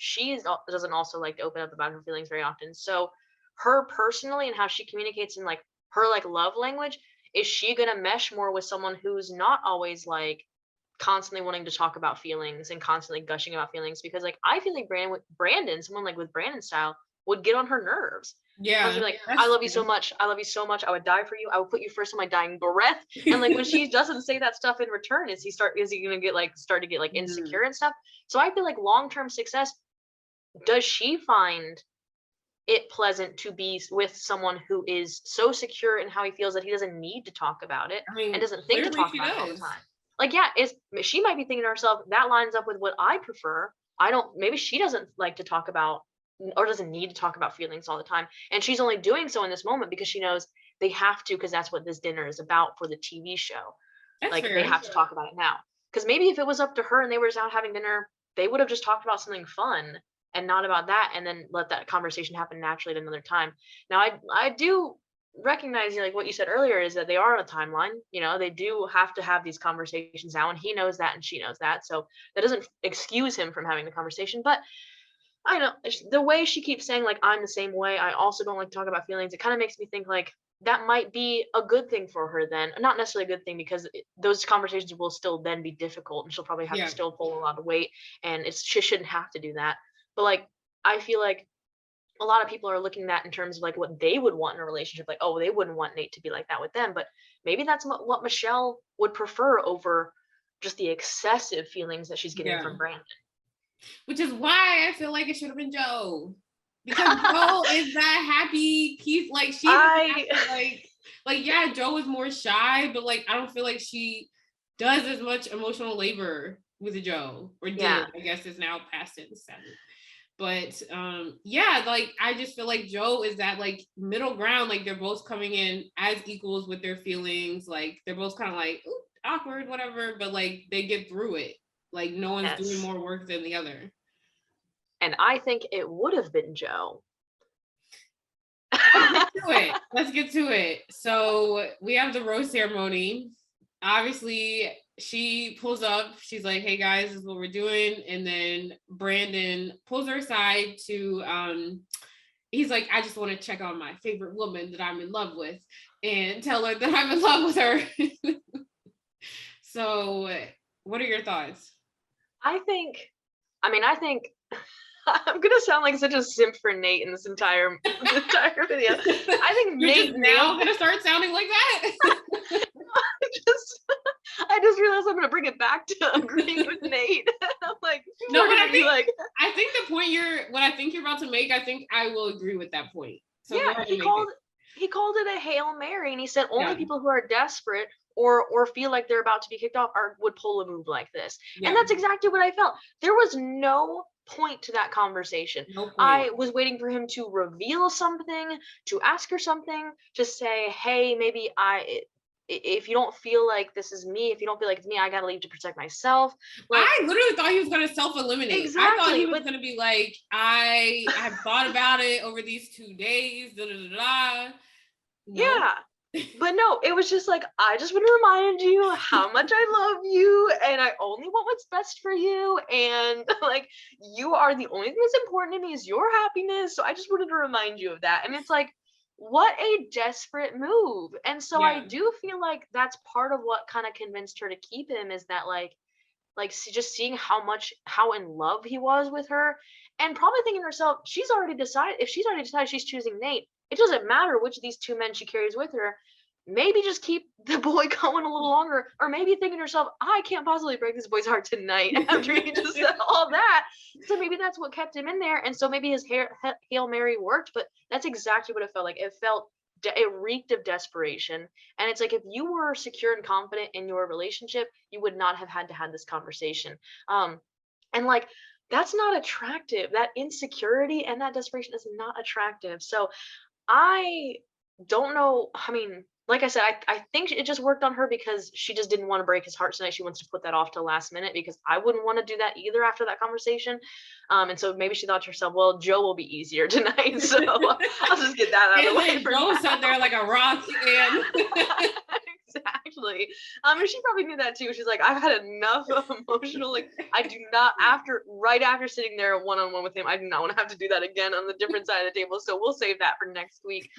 doesn't also like to open up about her feelings very often. So her personally and how she communicates in like her like love language, is she gonna mesh more with someone who's not always like constantly wanting to talk about feelings and constantly gushing about feelings? Because like I feel like Brandon, someone like with Brandon's style, would get on her nerves. Yeah, She'd be like, I love you so much. I love you so much. I would die for you. I would put you first on my dying breath. And like when she doesn't say that stuff in return, is he gonna get like start to get like insecure and stuff? So I feel like long-term success, does she find it pleasant to be with someone who is so secure in how he feels that he doesn't need to talk about it, I mean, and doesn't think to clearly talk she about it all the does. time? Like, yeah, she might be thinking to herself, that lines up with what I prefer. Maybe she doesn't like to talk about or doesn't need to talk about feelings all the time. And she's only doing so in this moment because she knows they have to, because that's what this dinner is about for the TV show. That's like fair. they have to talk about it now. Because maybe if it was up to her and they were just out having dinner, they would have just talked about something fun and not about that, and then let that conversation happen naturally at another time. Now I do recognize, like what you said earlier, is that they are on a timeline. They do have to have these conversations now, and he knows that and she knows that. So that doesn't excuse him from having the conversation. But I know the way she keeps saying like, I'm the same way, I also don't like to talk about feelings, it kind of makes me think like that might be a good thing for her then. Not necessarily a good thing, because those conversations will still then be difficult, and she'll probably have to still pull a lot of weight, and she shouldn't have to do that. But like I feel like a lot of people are looking at that in terms of like what they would want in a relationship, like, oh, they wouldn't want Nayte to be like that with them, but maybe that's what Michelle would prefer over just the excessive feelings that she's getting from Brandon. Which is why I feel like it should have been Joe. Because Joe is that happy piece. Like she like yeah, Joe is more shy, but like I don't feel like she does as much emotional labor with Joe, or did. I guess it's now past tense. But yeah, like I just feel like Joe is that like middle ground. Like they're both coming in as equals with their feelings. Like they're both kind of like awkward, whatever, but like they get through it. Like no one's doing more work than the other. And I think it would have been Joe. Let's get to it. So we have the rose ceremony. Obviously, she pulls up. She's like, hey guys, this is what we're doing. And then Brandon pulls her aside to he's like, I just want to check on my favorite woman that I'm in love with and tell her that I'm in love with her. So what are your thoughts? I think I'm gonna sound like such a simp for Nayte in this entire video. I think You're Nayte just now gonna start sounding like that. I just realized I'm gonna bring it back to agreeing with Nayte. I'm like, no, but I think the point what I think you're about to make, I think I will agree with that point. So yeah, he called it a Hail Mary, and he said only people who are desperate or feel like they're about to be kicked off would pull a move like this. And that's exactly what I felt. There was no point to that conversation. I was waiting for him to reveal something, to ask her something, to say, hey, maybe if you don't feel like this is me, if you don't feel like it's me, I gotta leave to protect myself. Like, I literally thought he was gonna self-eliminate. Exactly. I thought he was gonna be like, I have thought about it over these 2 days. Yeah. But no, it was just like, I just want to remind you how much I love you, and I only want what's best for you, and like you are the only thing that's important to me is your happiness. So I just wanted to remind you of that. And it's like, what a desperate move. And so I do feel like that's part of what kind of convinced her to keep him, is that like just seeing how in love he was with her, and probably thinking to herself, if she's already decided she's choosing Nayte, it doesn't matter which of these 2 men she carries with her. Maybe just keep the boy going a little longer, or maybe thinking to herself, I can't possibly break this boy's heart tonight after he just said all that. So maybe that's what kept him in there. And so maybe his Hail Mary worked, but that's exactly what it felt like. It reeked of desperation. And it's like, if you were secure and confident in your relationship, you would not have had to have this conversation. And like, that's not attractive. That insecurity and that desperation is not attractive. So I don't know. I mean, like I said, I think it just worked on her because she just didn't want to break his heart tonight. She wants to put that off till last minute, because I wouldn't want to do that either after that conversation. And so maybe she thought to herself, well, Joe will be easier tonight, so I'll just get that out of the way. Joe sat there like a rock, and Exactly. And she probably knew that too. She's like, I've had enough of emotional, like, I do not, right after sitting there one-on-one with him, I do not want to have to do that again on the different side of the table. So we'll save that for next week.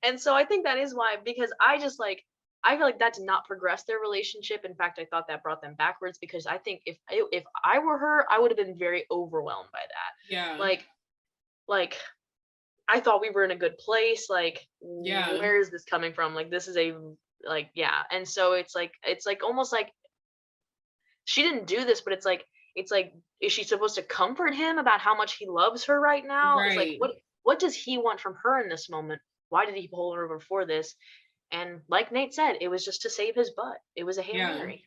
And so I think that is why, because I just like, I feel like that did not progress their relationship. In fact, I thought that brought them backwards, because I think if I were her, I would have been very overwhelmed by that. Yeah. Like I thought we were in a good place. Like, yeah, where is this coming from? Like, this is yeah. And so it's like almost like she didn't do this, but it's like, is she supposed to comfort him about how much he loves her right now? It's like, right. what does he want from her in this moment? Why did he pull her over for this? And like Nayte said, it was just to save his butt. It was a Hail Mary.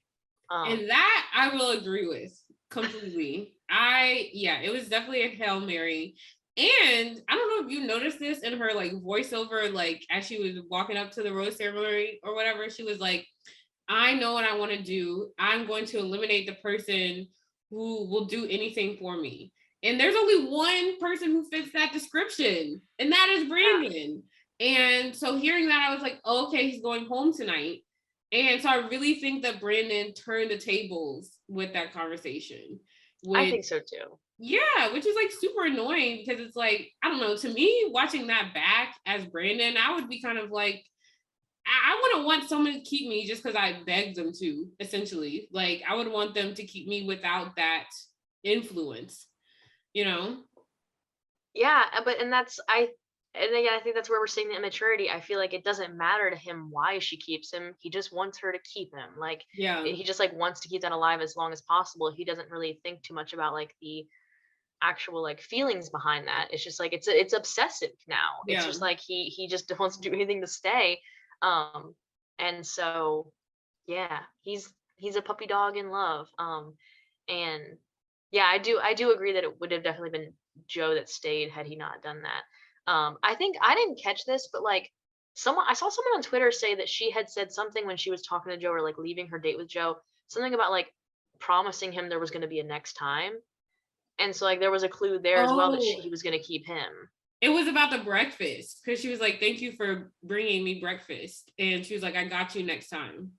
And that I will agree with completely. It was definitely a Hail Mary. And I don't know if you noticed this in her like voiceover, like as she was walking up to the rose ceremony or whatever, she was like, I know what I want to do. I'm going to eliminate the person who will do anything for me. And there's only one person who fits that description, and that is Brandon. And so hearing that, I was like, oh, okay, he's going home tonight. And so I really think that Brandon turned the tables with that conversation. I think so too. Yeah, which is like super annoying, because it's like, I don't know, to me, watching that back as Brandon, I would be kind of like, I wouldn't want someone to keep me just because I begged them to, essentially. Like, I would want them to keep me without that influence, you know? Yeah, and again, I think that's where we're seeing the immaturity. I feel like it doesn't matter to him why she keeps him. He just wants her to keep him. Like, he just like wants to keep that alive as long as possible. He doesn't really think too much about like the actual like feelings behind that. It's just like it's obsessive now. It's just like he just wants to do anything to stay. And so yeah, he's a puppy dog in love. And yeah, I do agree that it would have definitely been Joe that stayed had he not done that. I think I didn't catch this, but like I saw someone on Twitter say that she had said something when she was talking to Joe, or like leaving her date with Joe, something about like promising him there was going to be a next time. And so like there was a clue there as well that he was going to keep him. It was about the breakfast, because she was like, thank you for bringing me breakfast. And she was like, I got you next time.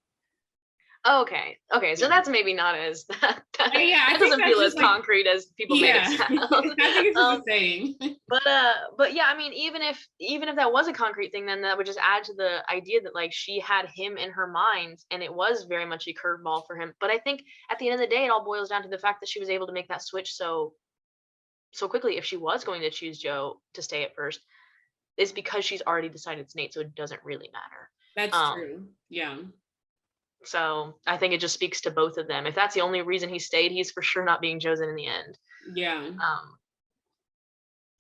Okay, so that's maybe not as that doesn't feel as like, concrete as people make it sound. I think it's just a saying. But yeah, I mean, even if that was a concrete thing, then that would just add to the idea that like she had him in her mind, and it was very much a curveball for him. But I think at the end of the day, it all boils down to the fact that she was able to make that switch so quickly. If she was going to choose Joe to stay at first, it's because she's already decided it's Nayte, so it doesn't really matter. That's true. Yeah. So I think it just speaks to both of them. If that's the only reason he stayed, he's for sure not being chosen in the end. Yeah.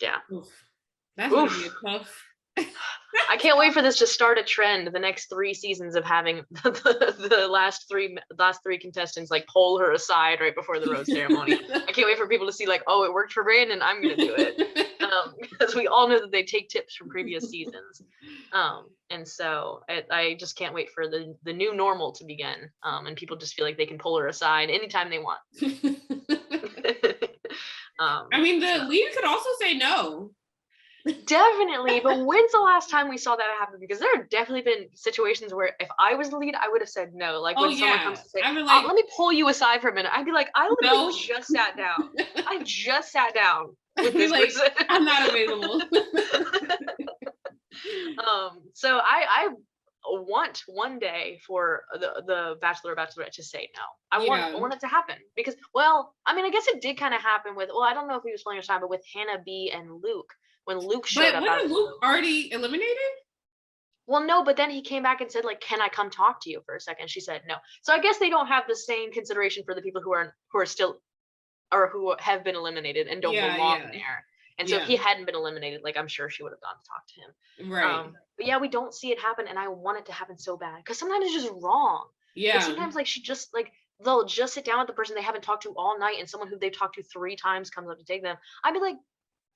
Yeah. Oof. That's gonna be a tough. I can't wait for this to start a trend. The next 3 seasons of having the last three contestants like pull her aside right before the rose ceremony. I can't wait for people to see like, oh, it worked for Brandon, I'm gonna do it. Because we all know that they take tips from previous seasons. And so I just can't wait for the new normal to begin. And people just feel like they can pull her aside anytime they want. I mean, the lead could also say no. Definitely, but when's the last time we saw that happen? Because there have definitely been situations where if I was the lead, I would have said no. Like when someone comes to say, like, let me pull you aside for a minute, I'd be like, I literally just sat down. I just sat down with this person. I'm not available. So I want one day for the Bachelor or Bachelorette to say no. I want it to happen, because, well, I mean, I guess it did kind of happen with, I don't know if he was playing or not, but with Hannah B and Luke, when Luke showed up. Wasn't Luke already eliminated? Well, no, but then he came back and said, like, can I come talk to you for a second? She said no. So I guess they don't have the same consideration for the people who are still, or who have been eliminated and don't belong there. And so if he hadn't been eliminated, like, I'm sure she would have gone to talk to him. Right. But yeah, we don't see it happen, and I want it to happen so bad, because sometimes it's just wrong. Yeah. Like, sometimes like she just like they'll just sit down with the person they haven't talked to all night, and someone who they've talked to 3 times comes up to take them. I'd be like,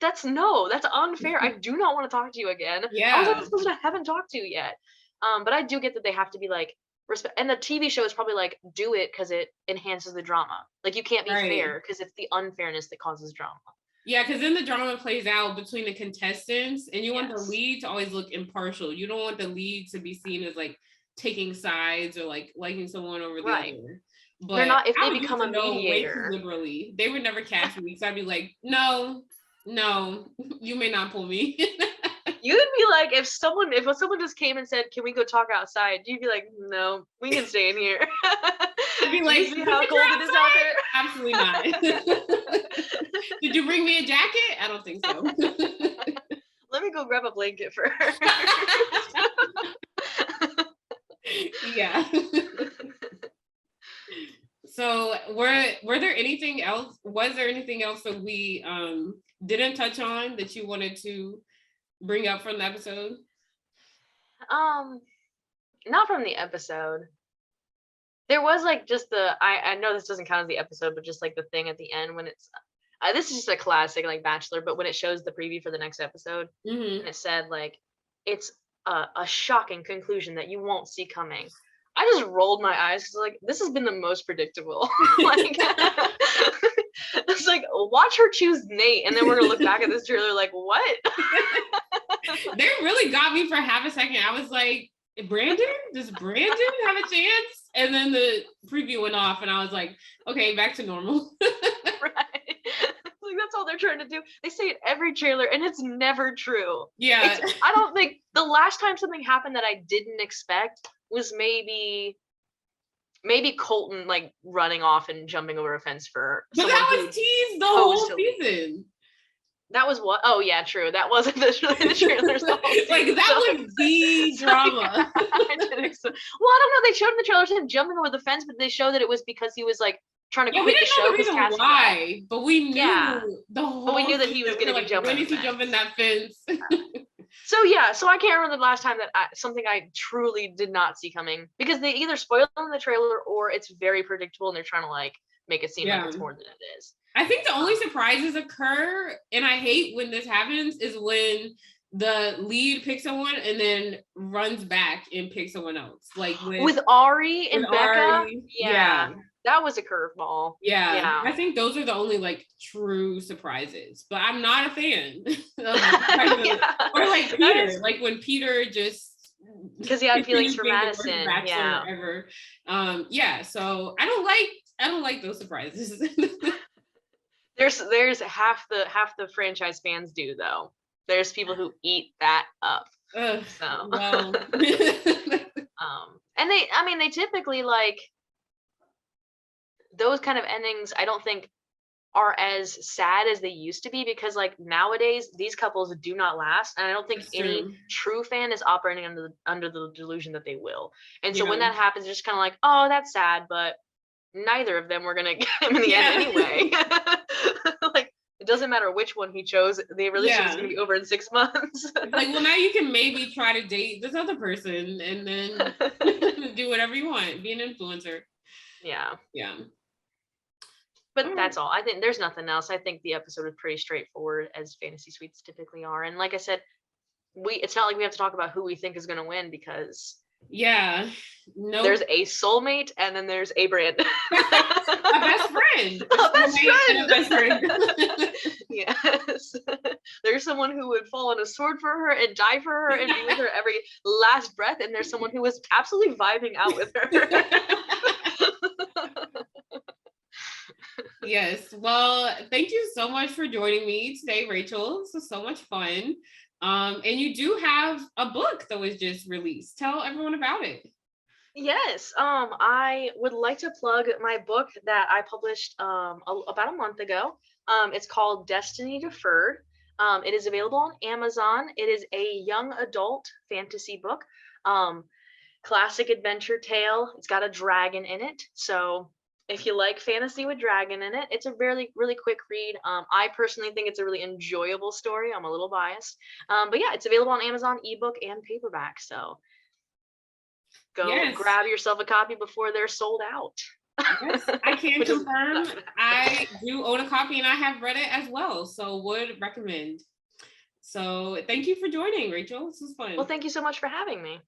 that's unfair. I do not want to talk to you again. Yeah. I was like, this person I haven't talked to yet. But I do get that they have to be like respect, and the TV show is probably like, do it because it enhances the drama. Like, you can't be fair because it's the unfairness that causes drama. Yeah, because then the drama plays out between the contestants, and you want the lead to always look impartial. You don't want the lead to be seen as like taking sides or like liking someone over the other. But they're not, if I they would become a mediator. way too liberally. They would never cast me. So I'd be like, no, you may not pull me. You'd be like, if someone just came and said, "Can we go talk outside?" You'd be like, "No, we can stay in here." I'd be like, "See how cold it is out there?" Absolutely not. Did you bring me a jacket? I don't think so. Let me go grab a blanket first. Yeah. So were there anything else? Was there anything else that we didn't touch on that you wanted to bring up from the episode? Not from the episode. There was like just I know this doesn't count as the episode, but just like the thing at the end when it's this is just a classic like Bachelor, but when it shows the preview for the next episode and it said like it's a shocking conclusion that you won't see coming. I just rolled my eyes because like this has been the most predictable. Like it's like watch her choose Nayte, and then we're gonna look back at this trailer like what? They really got me for half a second. I was like, Brandon? Does Brandon have a chance? And then the preview went off, and I was like, okay, back to normal. Right. Like that's all they're trying to do. They say it every trailer, and it's never true. Yeah. I don't think the last time something happened that I didn't expect was maybe Colton like running off and jumping over a fence for. But that was teased the whole season. That was what? Oh yeah, true. That wasn't the trailers. The whole season, like that was the drama. I didn't expect. Well, I don't know. They showed in the trailers him jumping over the fence, but they showed that it was because he was like trying to quit the show. We didn't know the reason why, but we knew the whole. But we knew that he was going to be jumping. When is he jumping that fence? So yeah, so I can't remember the last time that something I truly did not see coming, because they either spoil in the trailer or it's very predictable and they're trying to like make it seem like it's more than it is. I think the only surprises occur, and I hate when this happens, is when the lead picks someone and then runs back and picks someone else. Like with Ari and Becca. Yeah. That was a curveball. Yeah. I think those are the only like true surprises. But I'm not a fan. Or like Peter. Like when Peter just because he had feelings for Madison. Yeah. Ever. So I don't like those surprises. There's half the franchise fans do though. There's people who eat that up. So well. And they typically like those kind of endings I don't think are as sad as they used to be, because like nowadays these couples do not last, and I don't think any true fan is operating under the delusion that they will. And so when that happens, it's just kind of like, oh, that's sad, but neither of them were gonna get him in the end anyway. Like it doesn't matter which one he chose, the relationship is gonna be over in 6 months. Like, well, now you can maybe try to date this other person and then do whatever you want, be an influencer. Yeah. But that's all. I think there's nothing else. I think the episode was pretty straightforward, as fantasy suites typically are. And like I said, it's not like we have to talk about who we think is going to win, because there's a soulmate and then there's a brand. A best friend. A best friend. Yes. There's someone who would fall on a sword for her and die for her and be with her every last breath, and there's someone who was absolutely vibing out with her. Yes. Well, thank you so much for joining me today, Rachel. This was so much fun. And you do have a book that was just released. Tell everyone about it. Yes. I would like to plug my book that I published about a month ago. It's called Destiny Deferred. It is available on Amazon. It is a young adult fantasy book. Classic adventure tale. It's got a dragon in it. So if you like fantasy with dragon in it, it's a really, really quick read. I personally think it's a really enjoyable story. I'm a little biased. But yeah, it's available on Amazon, ebook and paperback. So go grab yourself a copy before they're sold out. Yes, I can confirm. I do own a copy and I have read it as well. So would recommend. So thank you for joining, Rachel. This was fun. Well, thank you so much for having me.